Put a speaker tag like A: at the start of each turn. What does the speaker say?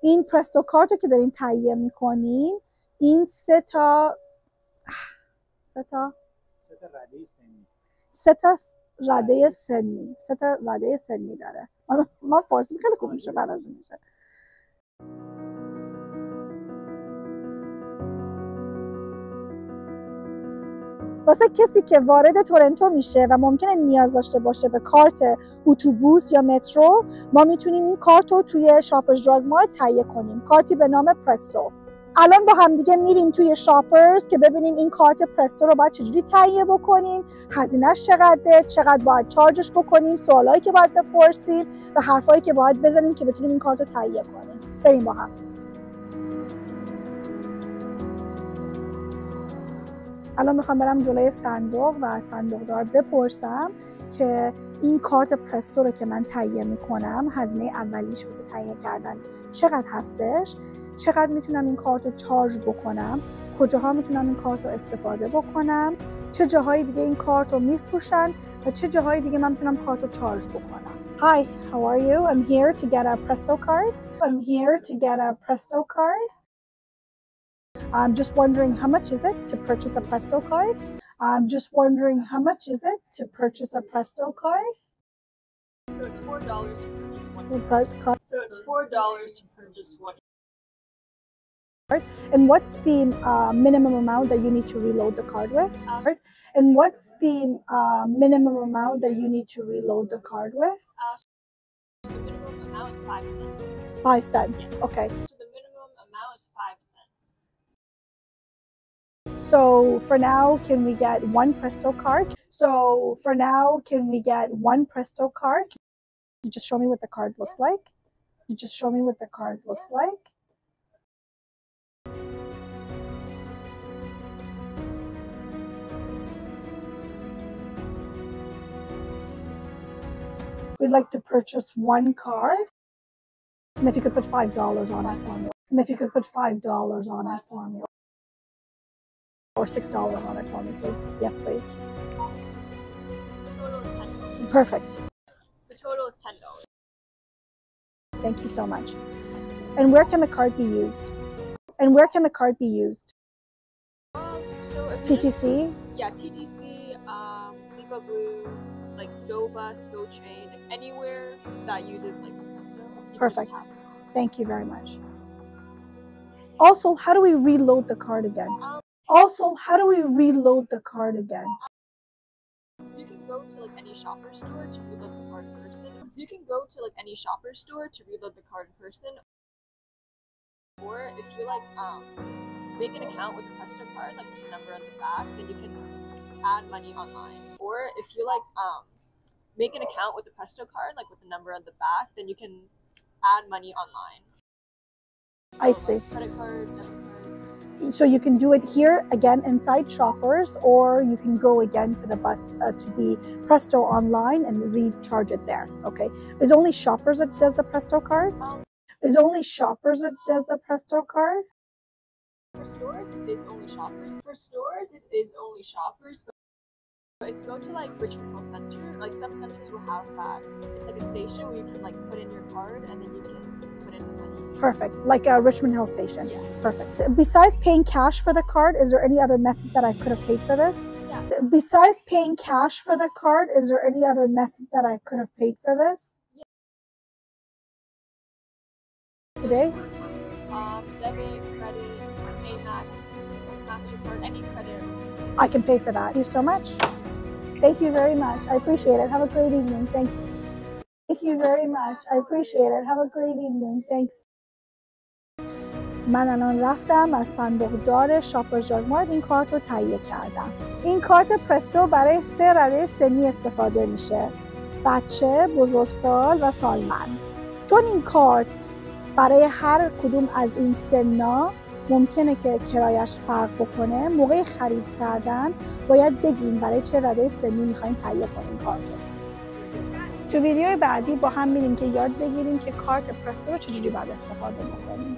A: این پرستو کارت رو که دارین تهیه میکنین، این سه تا رده سنی داره. ما فارسی خیلی خوب میشه برازون میشه. واسه کسی که وارد تورنتو میشه و ممکنه نیاز داشته باشه به کارت اتوبوس یا مترو، ما میتونیم این کارت رو توی شاپرز دراگ مارت تهیه کنیم. کارتی به نام پرستو. الان با هم دیگه میریم توی شاپرز که ببینیم این کارت پرستو رو باید چجوری تهیه بکنیم، هزینه‌اش چقدره، چقدر باید چارجش بکنیم، سوالایی که باید بپرسیم و حرفایی که باید بزنیم که بتونیم این کارت رو تهیه کنیم. بریم با هم. الان میخوام برم جلوی صندوق و صندوقدار بپرسم که این کارت پرستو رو که من تهیه میکنم هزینه اولیش واسه تهیه کردن چقدر هستش، چقدر میتونم این کارت رو چارج بکنم، کجاها میتونم این کارت رو استفاده بکنم، چه جاهای دیگه این کارت رو میفروشن و چه جاهای دیگه من میتونم کارت رو چارج بکنم. Hi, how are you? I'm here to get a Presto card. I'm just wondering how much is it to purchase a Presto card?
B: So it's $4 to purchase one.
A: And what's the minimum amount that you need to reload the card with?
B: The minimum amount is 5 cents.
A: 5 cents. Okay.
B: So the minimum amount is 5 cents.
A: So for now, can we get one Presto card? You just show me what the card looks like. We'd like to purchase one card. And if you could put $5 on it for me. Or $6 on it for me, please. Yes, please.
B: Total is $10.
A: Perfect.
B: So total is $10.
A: Thank you so much. And where can the card be used?
B: So if
A: TTC?
B: TTC, Lipa Blue, like GoBus, GoTrain, anywhere that uses like Presto.
A: Perfect. Thank you very much. Also, how do we reload the card again?
B: So you can go to like any shopper store to reload the card in person. Or if you like make an account with the Presto card, like with the number on the back, then you can add money online. Or if you like make an account with the Presto card, like with the number on the back, then you can add money online.
A: I see.
B: Credit card, debit card.
A: So you can do it here again inside Shoppers, or you can go again to the to the Presto online and recharge it there. Okay. Is only Shoppers that does the Presto card?
B: For stores, it is only Shoppers. But if you go to like Richmond Hill Center, like some centers will have that. It's like a station where you can like put in your card and then you can put in the money.
A: Perfect. Like a Richmond Hill station.
B: Yeah.
A: Perfect. Besides paying cash for the card, is there any other method that I could have paid for this?
B: Yeah.
A: Besides paying cash for the card, is there any other method that I could have paid for this?
B: Yeah.
A: Today?
B: Debit, credit, Amex, MasterCard, any credit.
A: I can pay for that. Thank you so much. Thank you very much. I appreciate it. Have a great evening. Thanks. من الان رفتم از صندوقدار شاپرز دراگ مارت این کارت رو تهیه کردم. این کارت پرستو برای 3 رده سنی استفاده میشه: بچه، بزرگسال و سالمند. چون این کارت برای هر کدوم از این سنا ممکنه که کرایش فرق بکنه، موقع خرید کردن باید بگین برای چه رده سنی میخواین تهیه کنین کارت رو. تو ویدیوی بعدی با هم میریم که یاد بگیریم که کارت پرستو رو چجوری باید استفاده بکنیم.